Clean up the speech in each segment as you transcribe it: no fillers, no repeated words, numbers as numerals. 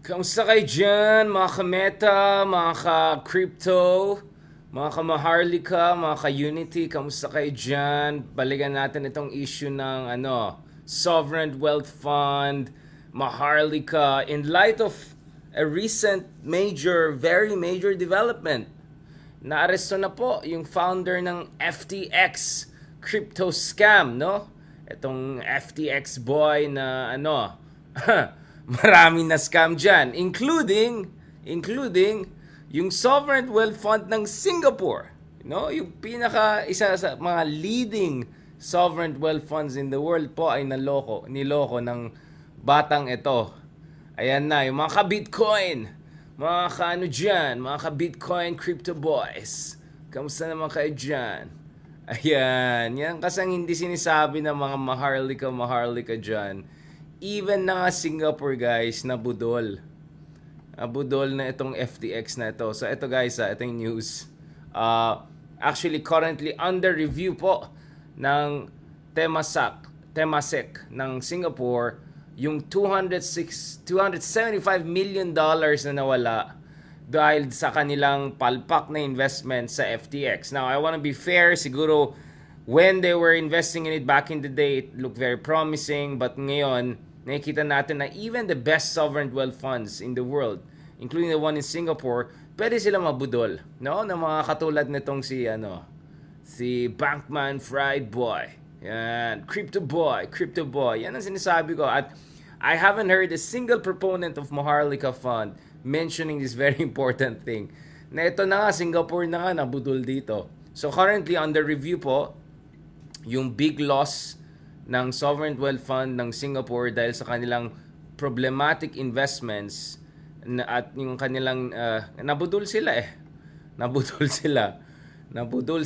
Kamusta kayo dyan, mga ka-meta, mga ka-crypto, mga ka-Maharlika, mga ka-Unity, kamusta kayo dyan? Balikan natin itong issue ng Sovereign Wealth Fund, Maharlika, in light of a recent very major development. Naaresto na po yung founder ng FTX crypto scam, no? Itong FTX boy na maraming na scam dyan, including yung Sovereign Wealth Fund ng Singapore, no? Yung isa sa mga leading sovereign wealth funds in the world po ay niloko ng batang ito. Ayan na, yung mga ka-Bitcoin, mga ka-ano dyan, mga ka-Bitcoin crypto boys. Kamusta naman kayo dyan? Ayan, yan kasang hindi sinisabi ng mga Maharlika dyan. Even na nga Singapore guys, nabudol. Nabudol na itong FTX na ito. So ito guys, ito yung news. Actually currently under review po ng Temasek ng Singapore yung $275 million na nawala dahil sa kanilang palpak na investment sa FTX. Now, I want to be fair, siguro when they were investing in it back in the day, it looked very promising, but ngayon, nakikita natin na even the best sovereign wealth funds in the world, including the one in Singapore, pwede sila mabudol, no? Na mga katulad nitong si Bankman Fried Boy. Yan, Crypto Boy. Yan ang sinasabi ko. At I haven't heard a single proponent of Maharlika Fund mentioning this very important thing. Na ito na nga, Singapore na nga nabudol dito. So currently under review po, yung big loss ng Sovereign Wealth Fund ng Singapore dahil sa kanilang problematic investments at yung kanilang nabudol sila. Nabudol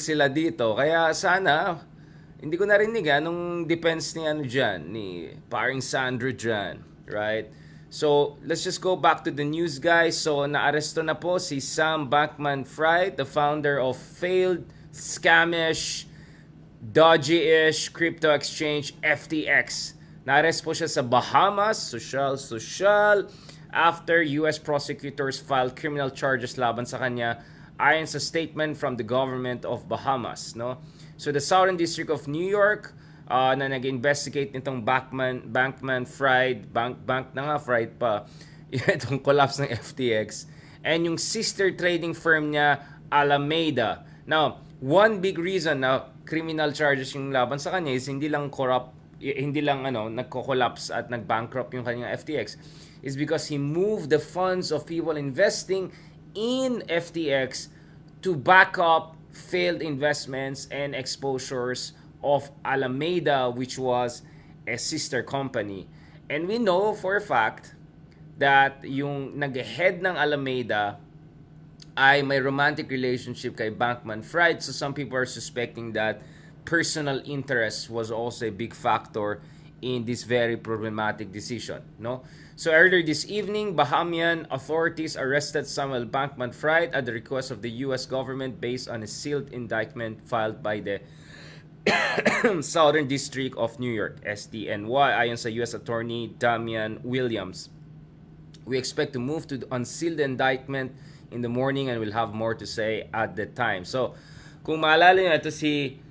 sila dito. Kaya sana hindi ko narinig nung defense ni ni paring Sandro dyan, right? So, let's just go back to the news guys. So, naaresto na po si Sam Bankman-Fried, the founder of failed, scamish, dodgy-ish crypto exchange FTX. Naarest po siya sa Bahamas, social, after US prosecutors filed criminal charges laban sa kanya ayon sa statement from the government of Bahamas, no? So the Southern District of New York na nag-investigate nitong Bankman-Fried, bank na nga fried pa, itong collapse ng FTX, and yung sister trading firm niya, Alameda. Now, one big reason na criminal charges yung laban sa kanya is hindi lang nagko-collapse at nag-bankrupt yung kanyang FTX, is because he moved the funds of people investing in FTX to back up failed investments and exposures of Alameda, which was a sister company. And we know for a fact that yung nag-head ng Alameda ay may romantic relationship kay Bankman-Fried. So some people are suspecting that personal interest was also a big factor in this very problematic decision, no? So earlier this evening, Bahamian authorities arrested Samuel Bankman-Fried at the request of the US government based on a sealed indictment filed by the Southern District of New York, SDNY, ayon sa US Attorney Damian Williams. We expect to move to the unsealed indictment in the morning and we'll have more to say at the time. So, kung maalala nyo, ito si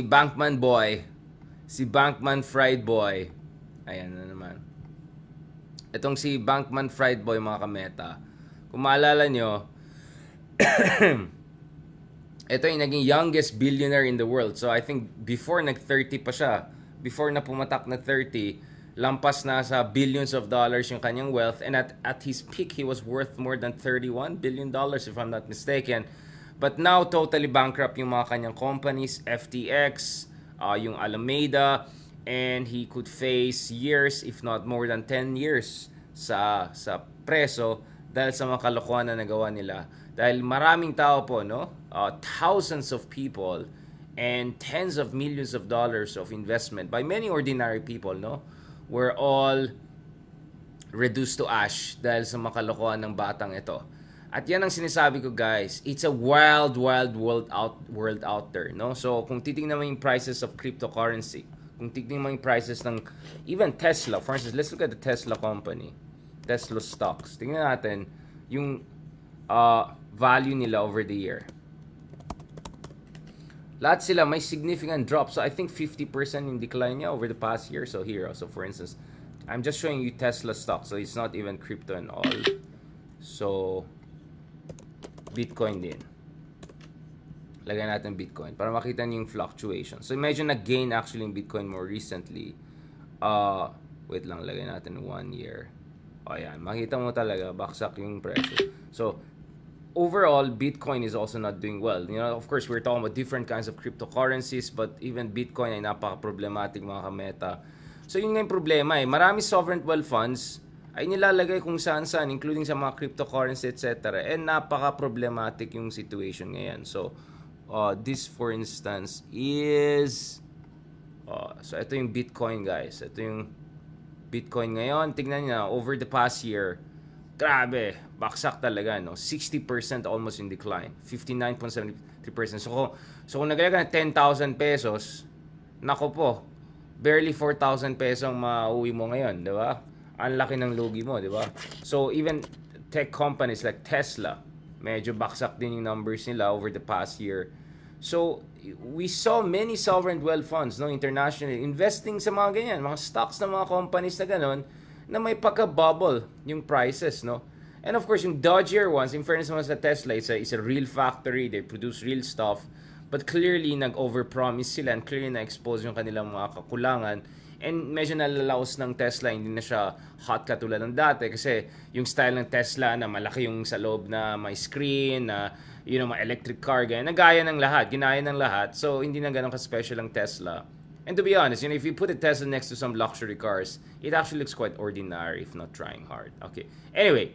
Bankman-Fried Boy. Ayan na naman. Itong si Bankman-Fried Boy, mga kameta. Kung maalala nyo, ito yung naging youngest billionaire in the world. So I think before nag-30 pa siya, before na pumatak na 30, lampas na sa billions of dollars yung kanyang wealth. And at his peak, he was worth more than $31 billion if I'm not mistaken. But now, totally bankrupt yung mga kanyang companies, FTX, yung Alameda, and he could face years, if not more than 10 years sa preso dahil sa mga kalokohan na nagawa nila. Dahil maraming tao po, no? Thousands of people and tens of millions of dollars of investment by many ordinary people, no? Were all reduced to ash dahil sa mga kalokohan ng batang ito. At yan ang sinasabi ko guys, it's a wild world out there, no? So kung titingnan mo yung prices of cryptocurrency, kung tignan mo yung prices ng even Tesla, for instance, let's look at the Tesla company, Tesla stocks. Tingnan natin yung value nila over the year. Lahat sila may significant drop. So I think 50% in decline niya over the past year. So here, so for instance, I'm just showing you Tesla stock. So it's not even crypto and all. So Bitcoin din. Lagyan natin Bitcoin para makita niyo yung fluctuation. So imagine nag-gain actually in Bitcoin more recently. Wait lang, lagyan natin 1 year. O yan, makita mo talaga baksak yung presyo. So overall, Bitcoin is also not doing well. You know, of course, we're talking about different kinds of cryptocurrencies, but even Bitcoin ay napaka-problematic, mga kameta. So, yun nga yung problema eh. Marami sovereign wealth funds ay nilalagay kung saan-saan, including sa mga cryptocurrency, etc. And napaka-problematic yung situation ngayon. So, this, for instance, is... so, ito yung Bitcoin, guys. Ito yung Bitcoin ngayon. Tignan nyo, over the past year, grabe, baksak talaga, no? 60% almost in decline. 59.73%. So kung naglagay ka ng 10,000 pesos, nako po, barely 4,000 pesos ang mauwi mo ngayon, di ba? Ang laki ng lugi mo, di ba? So even tech companies like Tesla, medyo baksak din yung numbers nila over the past year. So we saw many sovereign wealth funds, no, internationally, investing sa mga ganyan, mga stocks ng mga companies na ganon, na may pagka-bubble yung prices, no? And of course, yung dodgier ones, in fairness naman sa Tesla, it's a real factory, they produce real stuff, but clearly nag-overpromise sila and clearly na-expose yung kanilang mga kakulangan. And medyo nalalaos ng Tesla, hindi na siya hot katulad ng dati kasi yung style ng Tesla na malaki yung sa loob na may screen, na mga electric car, ganyan, nagaya ng lahat, ginaya ng lahat. So, hindi na ganun ka-special ang Tesla. And to be honest, if you put a Tesla next to some luxury cars, it actually looks quite ordinary if not trying hard. Okay. Anyway,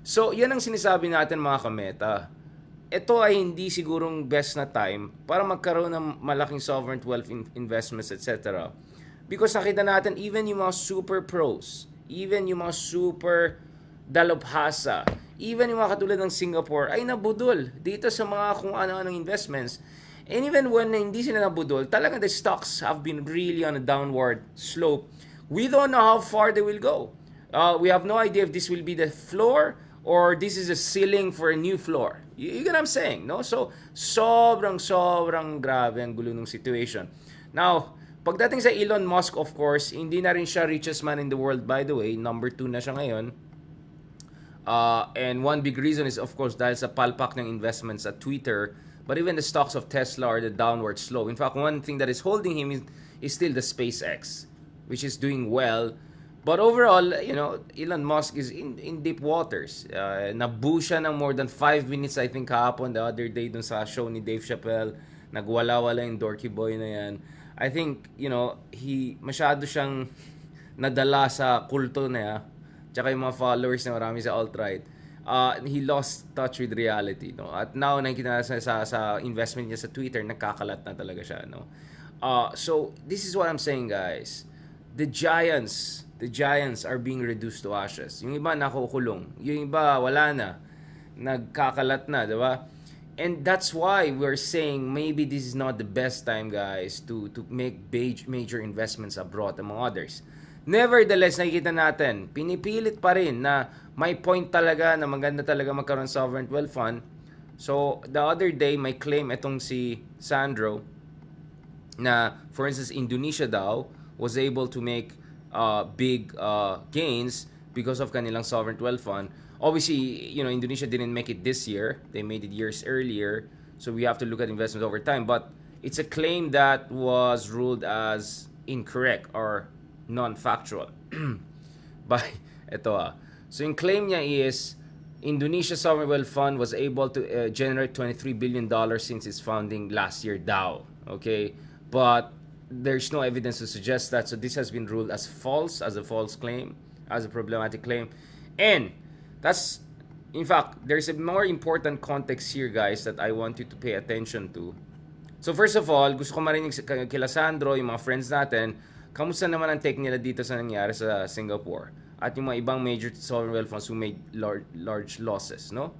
so yan ang sinasabi natin, mga kameta. Ito ay hindi sigurong best na time para magkaroon ng malaking sovereign wealth investments, etc. Because nakita natin, even yung mga super pros, even yung mga super dalubhasa, even yung mga katulad ng Singapore, ay nabudol dito sa mga kung ano-anong investments. And even when hindi sila nabudol, talagang the stocks have been really on a downward slope. We don't know how far they will go. We have no idea if this will be the floor or this is a ceiling for a new floor. You get what I'm saying, no? So, sobrang grabe ang gulo ng situation. Now, pagdating sa Elon Musk, of course, hindi na rin siya richest man in the world, by the way. Number 2 na siya ngayon. And one big reason is, of course, dahil sa palpak ng investments at Twitter. But even the stocks of Tesla are the downward slope. In fact, one thing that is holding him is still the SpaceX, which is doing well. But overall, Elon Musk is in deep waters. Nabu siya ng more than 5 minutes, I think, kahapon, the other day, dun sa show ni Dave Chappelle. Nagwala-wala yung dorky boy na yan. I think, masyado siyang nadala sa kulto na yan. Tsaka yung mga followers na marami sa alt-right. He lost touch with reality, no? At now nakikita sa investment niya sa Twitter, nagkakalat na talaga siya, no? So this is what I'm saying, guys. The giants are being reduced to ashes. Yung iba nakukulong, yung iba wala na, nagkakalat na, di ba? And that's why we're saying maybe this is not the best time, guys, to make major investments abroad, among others. Nevertheless, nakikita natin, pinipilit pa rin na may point talaga na maganda talaga magkaroon sovereign wealth fund. So, the other day, may claim itong si Sandro na, for instance, Indonesia daw was able to make big gains because of kanilang sovereign wealth fund. Obviously, Indonesia didn't make it this year. They made it years earlier. So, we have to look at investments over time. But it's a claim that was ruled as incorrect or non-factual by So yung claim niya is Indonesia Sovereign Wealth Fund was able to generate $23 billion since its founding last year daw. Okay? But there's no evidence to suggest that. So this has been ruled as false, as a false claim, as a problematic claim. And that's, in fact, there's a more important context here, guys, that I want you to pay attention to. So first of all, gusto ko marinig kila Sandro, yung mga friends natin, kamusta naman ang take nila dito sa nangyari sa Singapore? At yung mga ibang major sovereign wealth funds who made large losses, no?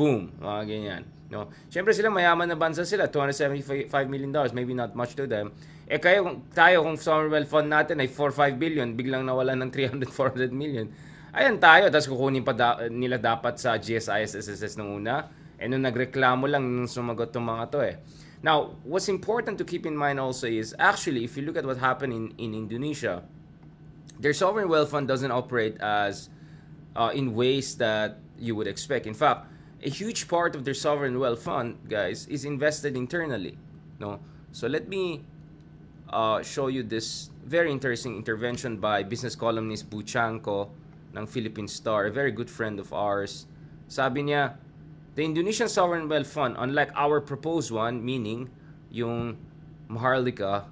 Boom, mga ganyan. No? Siyempre sila, mayaman na bansa sila, $275 million, maybe not much to them. Tayo, kung sovereign wealth fund natin ay 4-5 billion, biglang nawalan ng 300-400 million. Ayan tayo, tapos kukunin pa nila dapat sa GSIS, SSS nung una. Nung nagreklamo lang, nung sumagot tong mga to Now, what's important to keep in mind also is, actually, if you look at what happened in Indonesia, their sovereign wealth fund doesn't operate as in ways that you would expect. In fact, a huge part of their sovereign wealth fund, guys, is invested internally. No, so let me show you this very interesting intervention by business columnist Buchanko ng Philippine Star, a very good friend of ours. Sabi niya, the Indonesian sovereign wealth fund, unlike our proposed one, meaning yung Maharlika,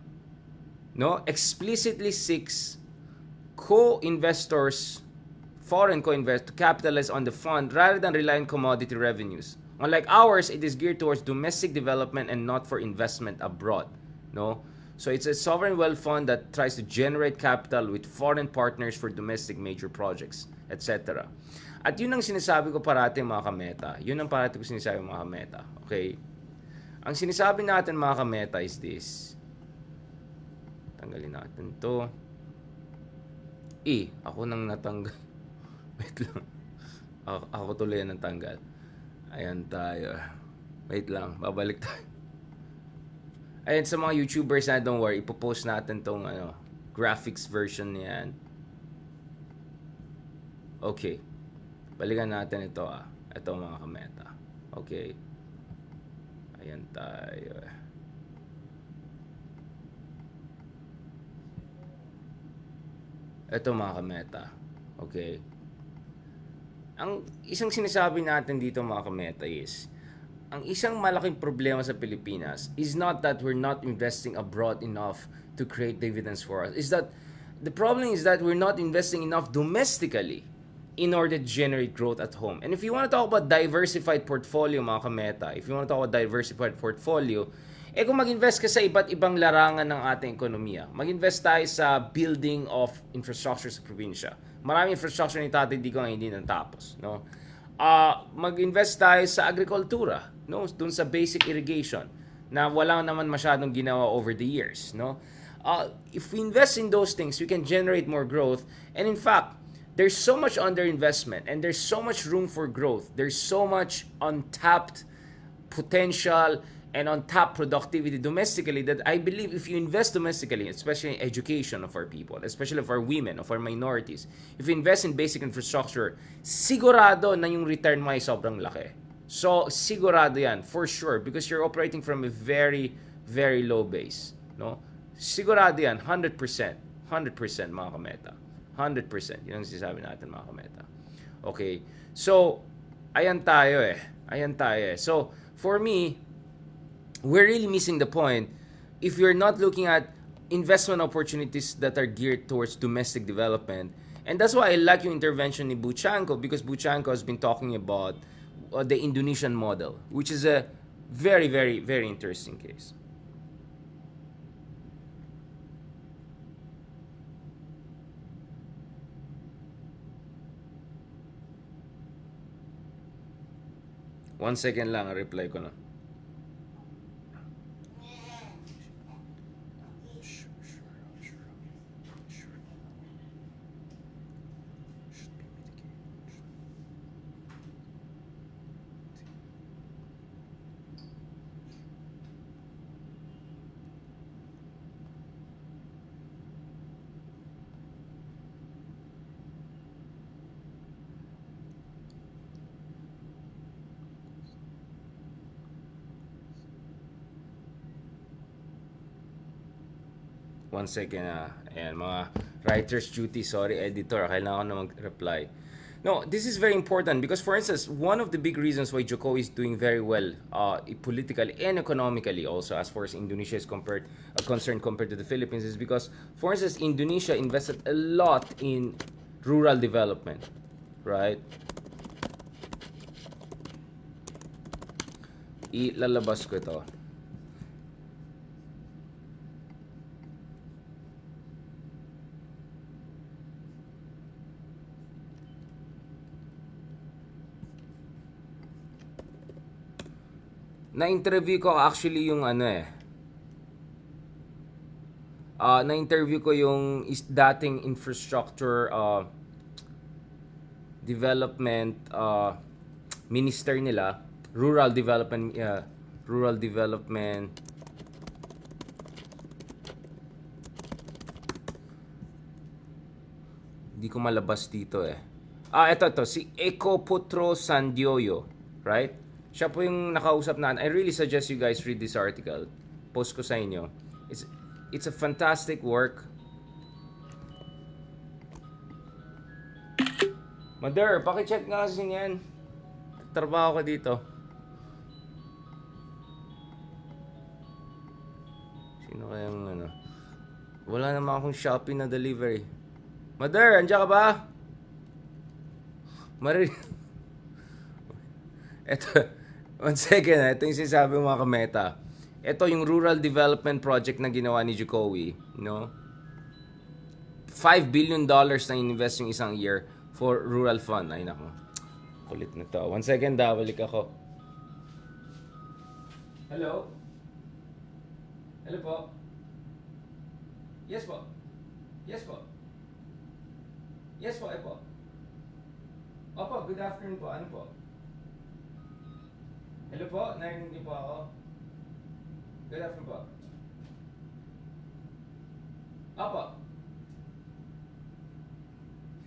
no, explicitly seeks co-investors, foreign co-investors, to capitalize on the fund rather than rely on commodity revenues. Unlike ours, it is geared towards domestic development and not for investment abroad. No? So it's a sovereign wealth fund that tries to generate capital with foreign partners for domestic major projects, etc. At yun ang sinasabi ko parati, mga kameta. Yun ang parati ko sinasabi, mga kameta. Okay? Ang sinasabi natin, mga kameta, is this. Tanggalin natin to. Ako nang natanggal. Wait lang. Ako tuloy ang natanggal. Ayan tayo. Wait lang. Babalik tayo. Ayan, sa mga YouTubers na, don't worry. Ipopost natin tong graphics version niyan. Okay. Balikan natin ito Ito, mga kameta. Okay. Ayan tayo. Ito, mga kameta. Okay. Ang isang sinasabi natin dito, mga kameta, is ang isang malaking problema sa Pilipinas is not that we're not investing abroad enough to create dividends for us. Is that the problem is that we're not investing enough domestically in order to generate growth at home. And if you want to talk about diversified portfolio, mga kameta, if you want to talk about diversified portfolio, kung mag-invest ka sa iba't ibang larangan ng ating ekonomiya, mag-invest tayo sa building of infrastructure sa probinsya. Maraming infrastructure ni Tatay Digo ang hindi natapos, no? Mag-invest tayo sa agrikultura, no? Dun sa basic irrigation na wala naman masyadong ginawa over the years, no? If we invest in those things, we can generate more growth. And in fact, there's so much underinvestment and there's so much room for growth. There's so much untapped potential and untapped productivity domestically that I believe if you invest domestically, especially in education of our people, especially of our women, of our minorities, if you invest in basic infrastructure, sigurado na yung return mo ay sobrang laki. So, sigurado yan, for sure, because you're operating from a very, very low base. No? Sigurado yan, 100%. 100%, mga kameta. 100%. Yun ang sinasabi natin, mga kameta. Okay. So, ayan tayo. So, for me, we're really missing the point if you're not looking at investment opportunities that are geared towards domestic development. And that's why I like yung intervention ni Buchanko, because Buchanko has been talking about the Indonesian model, which is a very, very, very interesting case. One second lang, reply ko na. One second Ayan, mga writer's duty. Sorry, editor. Kailangan ko na mag-reply. No, this is very important because, for instance, one of the big reasons why Joko is doing very well politically and economically also as far as Indonesia is concerned compared to the Philippines is because, for instance, Indonesia invested a lot in rural development, right? Ilalabas ko ito. na-interview ko actually yung na-interview ko yung dating infrastructure development minister nila, rural development hindi ko malabas dito ito si Eko Putro Sandioyo, right? Siya po yung nakausap na. I really suggest you guys read this article. Post ko sa inyo. It's a fantastic work. Mother, paki-check nga kasi niyan. Trabaho ko dito. Sino kayang Wala naman akong Shopee na delivery. Mother, andiyan ka ba? Ito, one second, ito yung sinasabi mga kameta. Ito yung rural development project na ginawa ni Jokowi, no? $5 billion na invest yung isang year for rural fund. Ay nako, kulit na to. One second, balik ako. Hello? Hello po? Yes po? Yes po? Yes po, po. Opo, good afternoon po. Ano po? Hello po, narinig niyo po ako? Good afternoon po. Opo.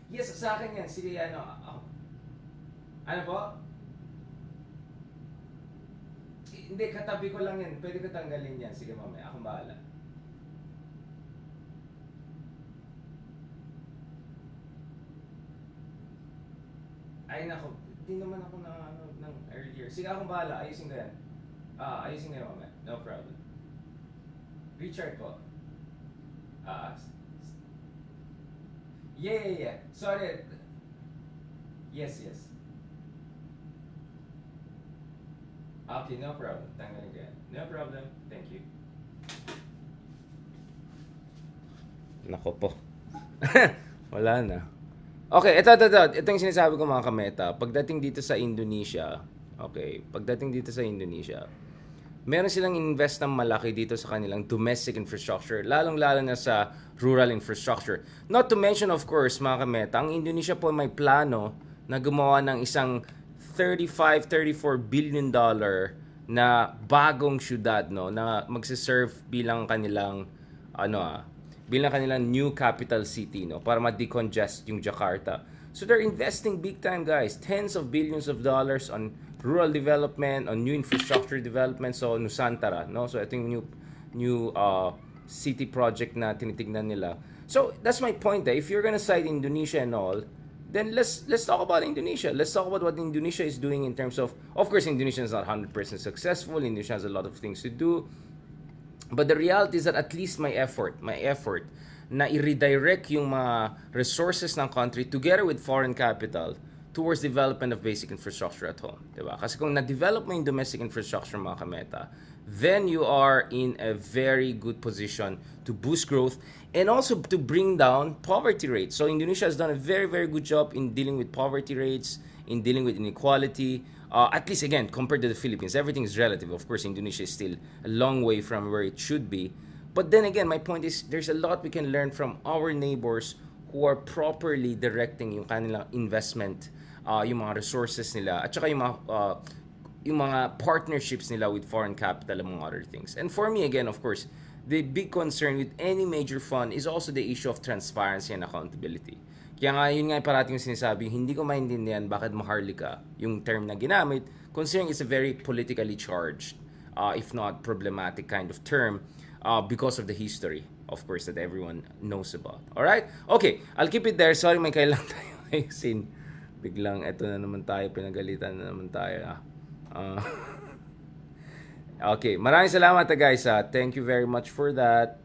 Yes, sa akin yan. Sige, Ano po? Hindi, katabi ko lang yan. Pwede ko tanggalin yan. Sige, mamaya. Akong bahala. Ay, nako. Hindi naman ako ng earlier. Sige, akong bahala. Ayusin ko yan. Ayusin ko yan mamaya. No problem. Richard po. Yeah. Sorry. Yes. Okay, no problem. Tanggalin ko yan. No problem. Thank you. Nako po. Wala na. Okay, ito yung sinasabi ko mga kameta. Pagdating dito sa Indonesia, meron silang invest ng malaki dito sa kanilang domestic infrastructure, lalong-lalo na sa rural infrastructure. Not to mention, of course, mga kameta, ang Indonesia po may plano na gumawa ng isang $34 billion na bagong syudad, no, na magsiserve bilang kanilang new capital city, no, para ma-decongest yung Jakarta. So they're investing big time, guys. Tens of billions of dollars on rural development, on new infrastructure development, so Nusantara, no? So ito yung new city project na tinitignan nila. So that's my point. If you're gonna cite Indonesia and all, then let's talk about Indonesia. Let's talk about what Indonesia is doing in terms of course, Indonesia is not 100% successful. Indonesia has a lot of things to do. But the reality is that at least my effort na i-redirect yung mga resources ng country together with foreign capital towards development of basic infrastructure at home. Diba? Kasi kung na-develop mo yung domestic infrastructure, mga kameta, then you are in a very good position to boost growth and also to bring down poverty rates. So Indonesia has done a very, very good job in dealing with poverty rates, in dealing with inequality. At least, again, compared to the Philippines, everything is relative. Of course, Indonesia is still a long way from where it should be. But then again, my point is, there's a lot we can learn from our neighbors who are properly directing yung kanilang investment, yung mga resources nila, at saka yung mga partnerships nila with foreign capital, among other things. And for me, again, of course, the big concern with any major fund is also the issue of transparency and accountability. Kaya nga, yun nga parating yung sinasabi, hindi ko maintindihan bakit Maharlika, yung term na ginamit, considering it's a very politically charged, if not problematic kind of term, because of the history, of course, that everyone knows about. Alright? Okay, I'll keep it there. Sorry, may kailangan tayo ayusin. Biglang, eto na naman tayo, pinagalitan na naman tayo. Okay, maraming salamat guys. Thank you very much for that.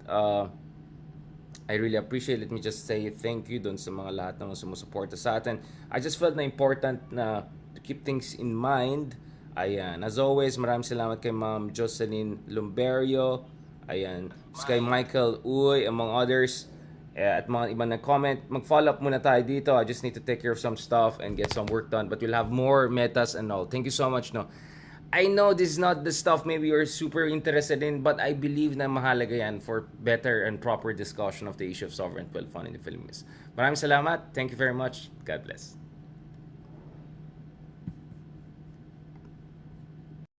I really appreciate it. Let me just say thank you dun sa mga lahat ng sumusuporta sa atin. I just felt na important na to keep things in mind. Ayan. As always, maraming salamat kay Ma'am Jocelyn Lumberio. Ayan. Kay Michael Uy, among others. At mga ibang nag-comment. Mag-follow up muna tayo dito. I just need to take care of some stuff and get some work done. But we'll have more metas and all. Thank you so much, no. I know this is not the stuff maybe you're super interested in, but I believe na mahalaga yan for better and proper discussion of the issue of sovereign wealth fund in the Philippines. Maraming salamat. Thank you very much. God bless.